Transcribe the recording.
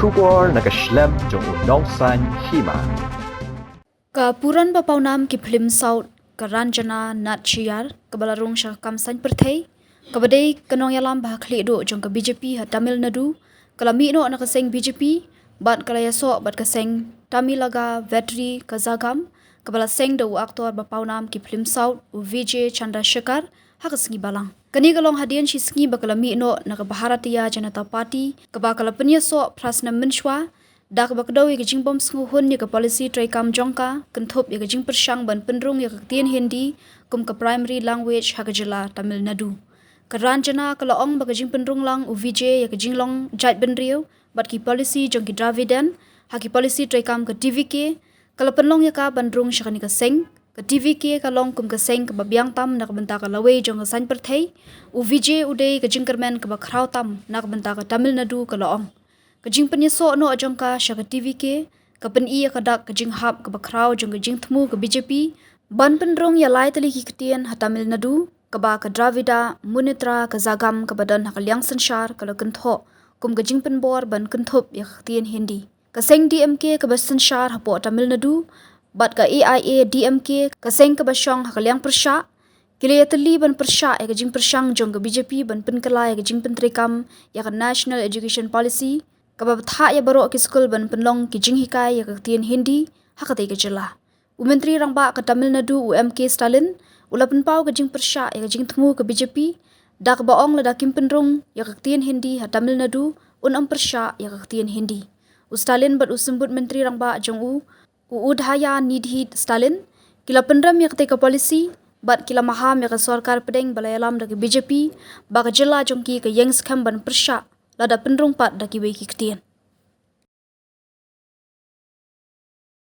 Shubor nakaslem jong unongsan Hima. Ka Puron bapaunam ki film South ka Ranjana Natchiyar ka balarung sya kamsan perthei ka badai kanong yalam bah khli do jong ka BJP ha Tamil Nadu kalami no na ka Seng BJP bat kala yaso bat ka Seng Tamilaga Vetri ka Zagam ka bala Seng do aktor bapaunam ki film South u Vijay Chandrasekhar ha ka sengi balang kani galong hadian shi sengi bakalami no na ka Bharatiya Janata Party ka bakala penyaso Prasna Minshwa dak bakdawi ke jingbom senguhun ya ke policy trai kam jongka kenthop ya ke jing persang ban Pynrung ya ke Ktien Hindi kum ke primary language ha ke jela Tamil Nadu ke Ranjana ke laong ba ke jing Pynrung lang u Vijay ya ke jinglong jait benriu bat ki policy jong ki Dravidan ha ki policy trai kam ke DVK kala penlong ya ka bandrung syakani ke Seng ke DVK ka long kum ke Seng ke babiang tam nak benta ke lawe jong ke san perthei u Vijay udai ke jingkermen ke bakrau tam nak benta ke Tamil Nadu ke laong kajing penyeso no ajongka syaka TVK kapen iya kadak kajing hap ke bakrau jong kajing Thmu ke BJP ban Pynrung ya lai tali ki Ktien ha Tamil Nadu kaba ke Dravida Munitra ke Zagam ke badan ha Liang Senshar ke kentho kum kajing penbor ban kenthop ya Ktien Hindi ke Seng DMK ke Senshar ha po Tamil Nadu bat ke AIA DMK ke Seng ke Basyong ha Liang Persha kile ya teli ban persha ya kajing persang jong ke BJP ban penkela ya kajing pentrikam ya ke National Education Policy kabab tha ya baro ki school ban penlong ki jing hikai ya Ktien Hindi hakate ke jela umentri rangba ke Tamil Nadu UMK Stalin ulapan pau ke jing persha ya jing Thmu ke BJP dak baong la dakim Pynrung ya Ktien Hindi ha Tamil Nadu unam persha ya Ktien Hindi Stalin bat usembut menteri rangba jong u udhaya nidhit Stalin kila penram ya ke policy bat kila maham ya ke sarkar pedeng balayalam dak BJP ba ke jela jong ki ke yang skam ban persha lada Pynrung pat daki wei ki Ktien